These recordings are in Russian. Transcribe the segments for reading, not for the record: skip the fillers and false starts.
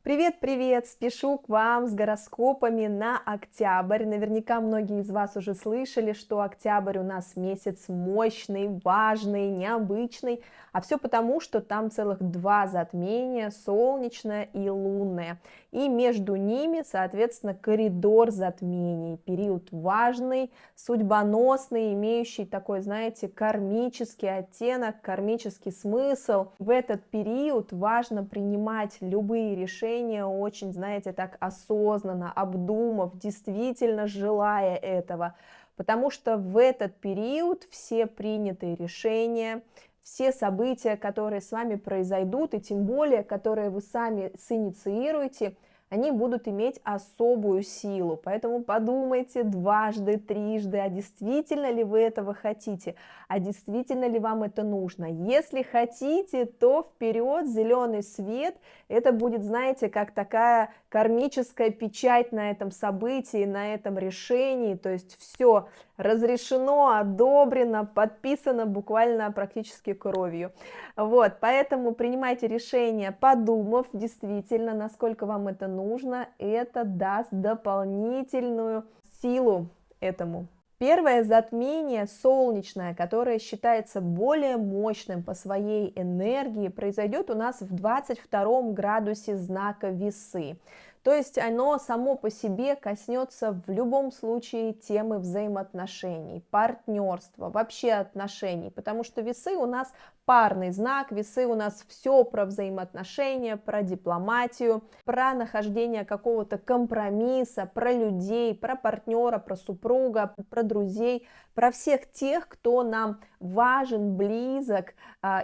Привет-привет! Спешу к вам с гороскопами на октябрь. Наверняка многие из вас уже слышали, что октябрь у нас месяц мощный, важный, необычный. А все потому, что там целых два затмения, солнечное и лунное. И между ними, соответственно, коридор затмений. Период важный, судьбоносный, имеющий такой, знаете, кармический оттенок, кармический смысл. В этот период важно принимать любые решения очень, знаете, так осознанно, обдумав, действительно желая этого, потому что в этот период все принятые решения, все события, которые с вами произойдут, и тем более, которые вы сами синициируете, они будут иметь особую силу. Поэтому подумайте дважды, трижды, а действительно ли вы этого хотите, а действительно ли вам это нужно. Если хотите, то вперед, зеленый свет. Это будет, знаете, как такая кармическая печать на этом событии, на этом решении. То есть все разрешено, одобрено, подписано буквально практически кровью. Вот, поэтому принимайте решение, подумав действительно, насколько вам это нужно. Это даст дополнительную силу этому. Первое затмение солнечное, которое считается более мощным по своей энергии, произойдет у нас в 22 градусе знака Весы. То есть оно само по себе коснется в любом случае темы взаимоотношений, партнерства, вообще отношений, потому что Весы у нас парный знак, Весы у нас все про взаимоотношения, про дипломатию, про нахождение какого-то компромисса, про людей, про партнера, про супруга, про друзей, про всех тех, кто нам важен, близок,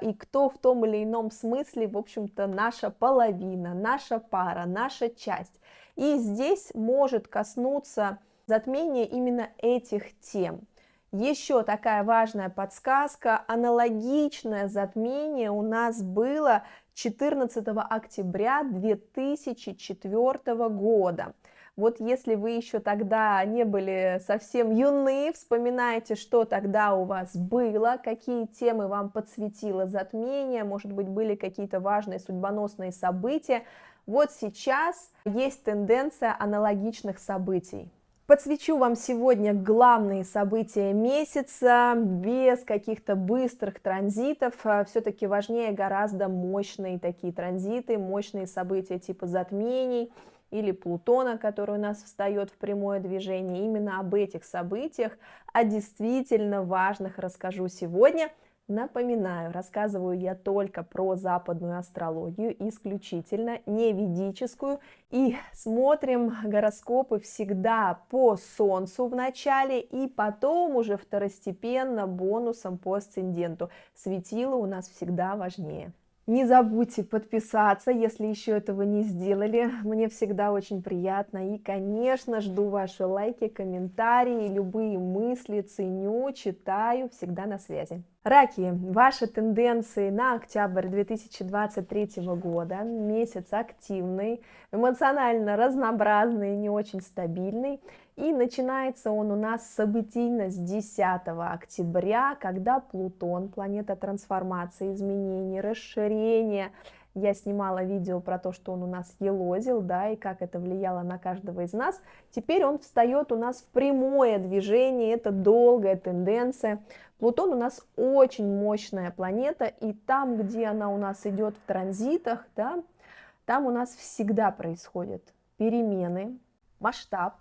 и кто в том или ином смысле, в общем-то, наша половина, наша пара, наша часть. И здесь может коснуться затмение именно этих тем. Еще такая важная подсказка: аналогичное затмение у нас было 14 октября 2004 года. Вот если вы еще тогда не были совсем юны, вспоминайте, что тогда у вас было, какие темы вам подсветило затмение, может быть, были какие-то важные судьбоносные события. Вот сейчас есть тенденция аналогичных событий. Подсвечу вам сегодня главные события месяца, без каких-то быстрых транзитов. Все-таки важнее гораздо мощные такие транзиты, мощные события типа затмений или Плутона, который у нас встает в прямое движение. Именно об этих событиях, о действительно важных, расскажу сегодня. Напоминаю, рассказываю я только про западную астрологию, исключительно не ведическую, и смотрим гороскопы всегда по Солнцу в начале и потом уже второстепенно бонусом по асценденту. Светило у нас всегда важнее. Не забудьте подписаться, если еще этого не сделали, мне всегда очень приятно. И, конечно, жду ваши лайки, комментарии, любые мысли, ценю, читаю, всегда на связи. Раки, ваши тенденции на октябрь 2023 года, месяц активный, эмоционально разнообразный, не очень стабильный. И начинается он у нас событийно с 10 октября, когда Плутон, планета трансформации, изменений, расширения. Я снимала видео про то, что он у нас елозил, да, и как это влияло на каждого из нас. Теперь он встает у нас в прямое движение, это долгая тенденция. Плутон у нас очень мощная планета, и там, где она у нас идет в транзитах, да, там у нас всегда происходят перемены, масштаб,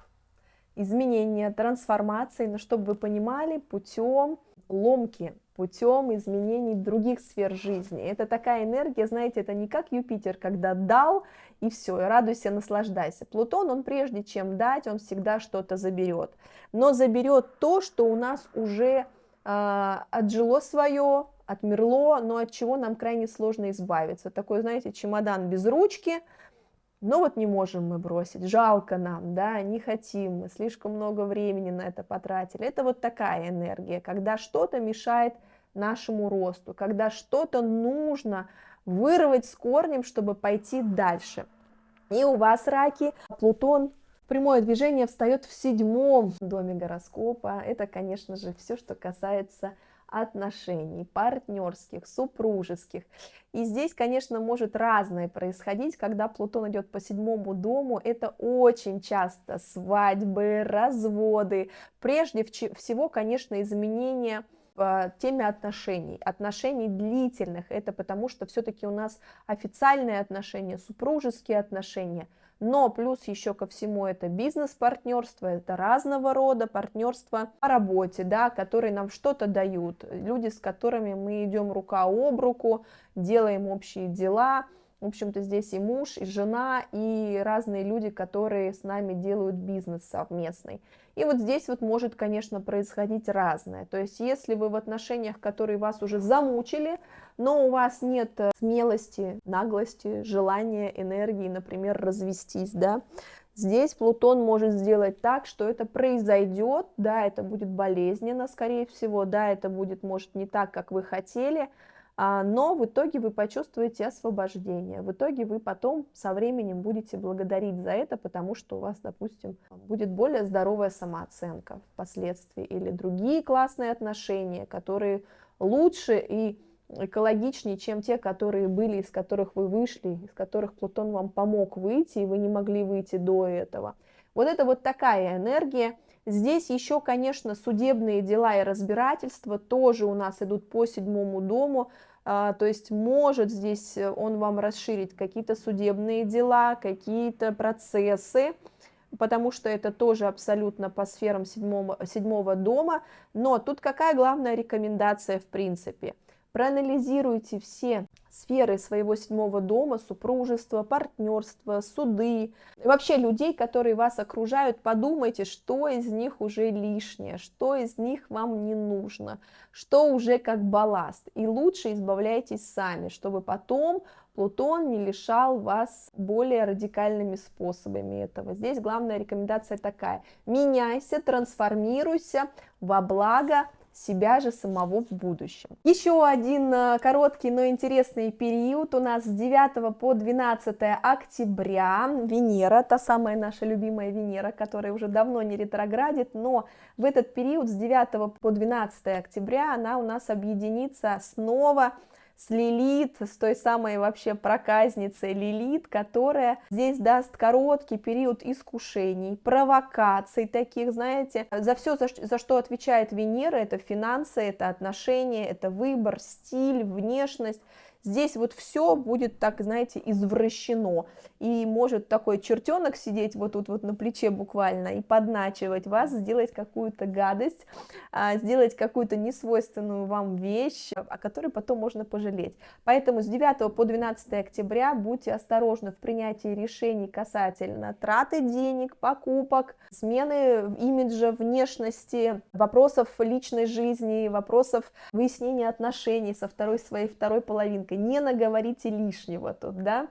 изменения, трансформации, но чтобы вы понимали, путем ломки, путем изменений других сфер жизни. Это такая энергия, знаете, это не как Юпитер, когда дал и все, и радуйся, наслаждайся. Плутон, он прежде чем дать, он всегда что-то заберет, но заберет то, что у нас уже отжило свое, отмерло, но от чего нам крайне сложно избавиться. Такой, знаете, чемодан без ручки, но вот не можем мы бросить, жалко нам, да, не хотим, мы слишком много времени на это потратили. Это вот такая энергия, когда что-то мешает нашему росту, когда что-то нужно вырвать с корнем, чтобы пойти дальше. И у вас, раки, Плутон в прямое движение встает в 7-м доме гороскопа. Это, конечно же, все, что касается отношений, партнерских, супружеских. И здесь, конечно, может разное происходить, когда Плутон идет по 7 дому, это очень часто свадьбы, разводы, прежде всего, конечно, изменения в теме отношений, отношений длительных, это потому что все-таки у нас официальные отношения, супружеские отношения, но плюс еще ко всему это бизнес-партнерство, это разного рода партнерство по работе, да, которые нам что-то дают, люди, с которыми мы идем рука об руку, делаем общие дела. В общем-то, здесь и муж, и жена, и разные люди, которые с нами делают бизнес совместный. И вот здесь вот может, конечно, происходить разное. То есть, если вы в отношениях, которые вас уже замучили, но у вас нет смелости, наглости, желания, энергии, например, развестись, да, здесь Плутон может сделать так, что это произойдет, да, это будет болезненно, скорее всего, да, это будет, может, не так, как вы хотели, но в итоге вы почувствуете освобождение, в итоге вы потом со временем будете благодарить за это, потому что у вас, допустим, будет более здоровая самооценка впоследствии, или другие классные отношения, которые лучше и экологичнее, чем те, которые были, из которых вы вышли, из которых Плутон вам помог выйти, и вы не могли выйти до этого. Вот это вот такая энергия. Здесь еще, конечно, судебные дела и разбирательства тоже у нас идут по 7 дому, то есть может здесь он вам расширить какие-то судебные дела, какие-то процессы, потому что это тоже абсолютно по сферам 7 дома, но тут какая главная рекомендация в принципе? Проанализируйте все сферы своего 7 дома, супружество, партнерство, суды, и вообще людей, которые вас окружают, подумайте, что из них уже лишнее, что из них вам не нужно, что уже как балласт, и лучше избавляйтесь сами, чтобы потом Плутон не лишал вас более радикальными способами этого. Здесь главная рекомендация такая: меняйся, трансформируйся во благо себя же самого в будущем. Еще один короткий, но интересный период у нас с 9 по 12 октября. Венера, та самая наша любимая Венера, которая уже давно не ретроградит, но в этот период с 9 по 12 октября она у нас объединится снова с Лилит, с той самой вообще проказницей Лилит, которая здесь даст короткий период искушений, провокаций таких, знаете, за все, за что отвечает Венера, это финансы, это отношения, это выбор, стиль, внешность. Здесь вот все будет, так, знаете, извращено, и может такой чертенок сидеть вот тут вот на плече буквально и подначивать вас, сделать какую-то гадость, сделать какую-то несвойственную вам вещь, о которой потом можно пожалеть. Поэтому с 9 по 12 октября будьте осторожны в принятии решений касательно траты денег, покупок, смены имиджа, внешности, вопросов личной жизни, вопросов выяснения отношений со своей второй половинкой. Не наговорите лишнего тут, да.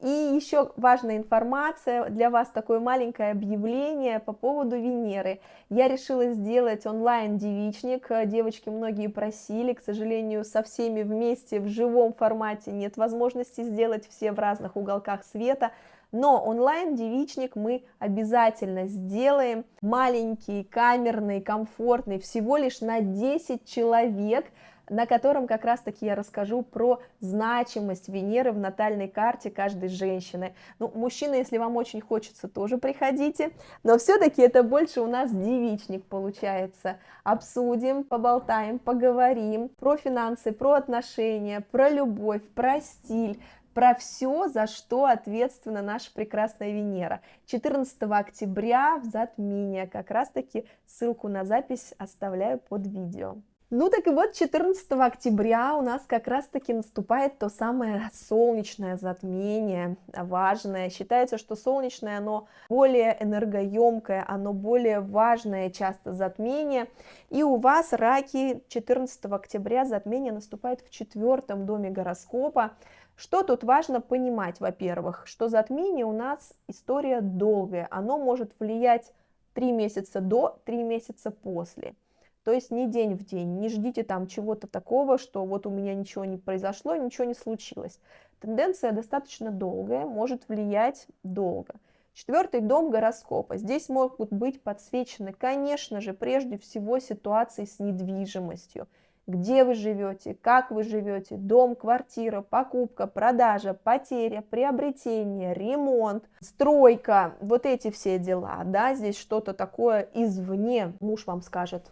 И еще важная информация для вас, такое маленькое объявление по поводу Венеры. Я решила сделать онлайн-девичник, девочки многие просили, к сожалению, со всеми вместе в живом формате нет возможности сделать, все в разных уголках света, но онлайн-девичник мы обязательно сделаем, маленький, камерный, комфортный, всего лишь на 10 человек, на котором как раз-таки я расскажу про значимость Венеры в натальной карте каждой женщины. Ну, мужчины, если вам очень хочется, тоже приходите, но все-таки это больше у нас девичник получается. Обсудим, поболтаем, поговорим про финансы, про отношения, про любовь, про стиль, про все, за что ответственна наша прекрасная Венера. 14 октября в затмение, как раз-таки ссылку на запись оставляю под видео. Ну так и вот 14 октября у нас как раз-таки наступает то самое солнечное затмение, важное. Считается, что солнечное, оно более энергоемкое, оно более важное часто затмение. И у вас, раки, 14 октября затмение наступает в 4 доме гороскопа. Что тут важно понимать, во-первых, что затмение у нас история долгая, оно может влиять 3 месяца до, 3 месяца после. То есть не день в день, не ждите там чего-то такого, что вот у меня ничего не произошло, ничего не случилось. Тенденция достаточно долгая, может влиять долго. 4 дом гороскопа. Здесь могут быть подсвечены, конечно же, прежде всего ситуации с недвижимостью. где вы живете, как вы живете, дом, квартира, покупка, продажа, потеря, приобретение, ремонт, стройка, вот эти все дела, да, здесь что-то такое извне. Муж вам скажет: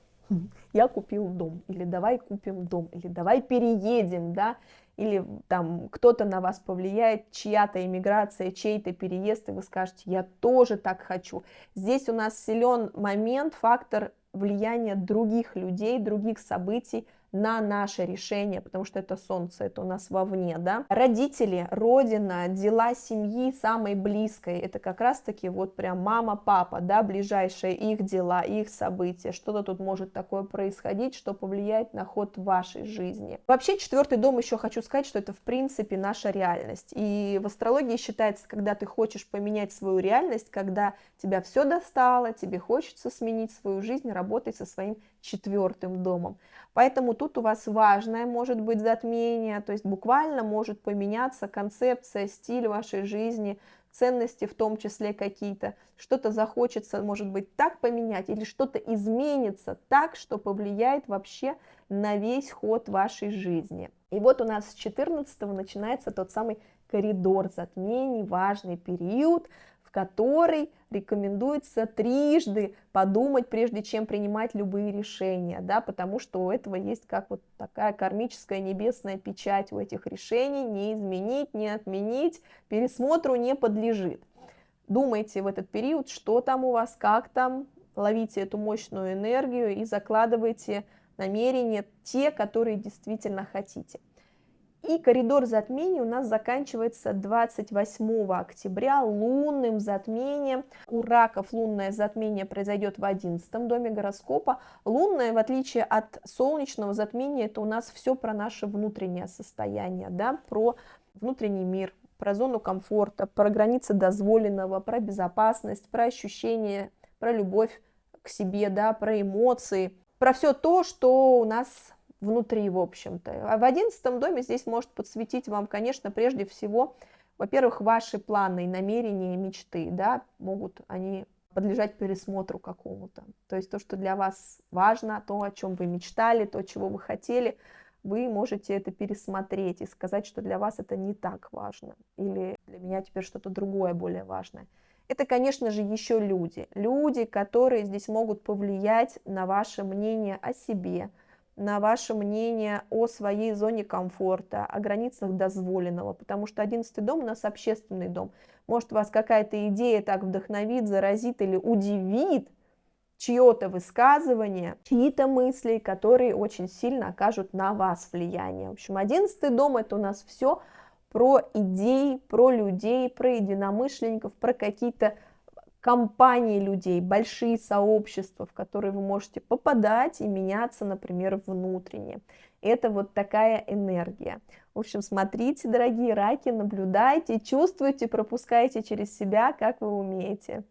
я купил дом, или давай купим дом, или давай переедем, да, или там кто-то на вас повлияет, чья-то иммиграция, чей-то переезд, и вы скажете: я тоже так хочу. Здесь у нас силен момент, фактор влияния других людей, других событий на наше решение, потому что это солнце, это у нас вовне, да. Родители, родина, дела семьи самой близкой, это как раз-таки вот прям мама, папа, да, ближайшие их дела, их события, что-то тут может такое происходить, что повлияет на ход вашей жизни. Вообще, 4-й дом, еще хочу сказать, что это в принципе наша реальность, и в астрологии считается, когда ты хочешь поменять свою реальность, когда тебя все достало, тебе хочется сменить свою жизнь, работать со своим 4-м домом. Поэтому тут у вас важное может быть затмение, то есть буквально может поменяться концепция, стиль вашей жизни, ценности в том числе какие-то. Что-то захочется, может быть, так поменять, или что-то изменится так, что повлияет вообще на весь ход вашей жизни. И вот у нас с 14-го начинается тот самый коридор затмений, важный период, в который рекомендуется трижды подумать, прежде чем принимать любые решения, да, потому что у этого есть как вот такая кармическая небесная печать у этих решений: не изменить, не отменить, пересмотру не подлежит. Думайте в этот период, что там у вас, как там, ловите эту мощную энергию и закладывайте намерения те, которые действительно хотите. И коридор затмений у нас заканчивается 28 октября лунным затмением. У раков лунное затмение произойдет в 11-м доме гороскопа. Лунное, в отличие от солнечного затмения, это у нас все про наше внутреннее состояние, да, про внутренний мир, про зону комфорта, про границы дозволенного, про безопасность, про ощущения, про любовь к себе, да, про эмоции, про все то, что у нас внутри, в общем-то. А в 11-м доме здесь может подсветить вам, конечно, прежде всего, во-первых, ваши планы, намерения, мечты, да, могут они подлежать пересмотру какому-то. То есть то, что для вас важно, то, о чем вы мечтали, то, чего вы хотели, вы можете это пересмотреть и сказать, что для вас это не так важно, или для меня теперь что-то другое более важное. Это, конечно же, еще люди, которые здесь могут повлиять на ваше мнение о себе, на ваше мнение о своей зоне комфорта, о границах дозволенного, потому что 11-й дом у нас общественный дом. Может, вас какая-то идея так вдохновит, заразит или удивит, чье-то высказывание, чьи-то мысли, которые очень сильно окажут на вас влияние. В общем, 11-й дом — это у нас все про идеи, про людей, про единомышленников, про какие-то компании людей, большие сообщества, в которые вы можете попадать и меняться, например, внутренне. Это вот такая энергия. В общем, смотрите, дорогие раки, наблюдайте, чувствуйте, пропускайте через себя, как вы умеете.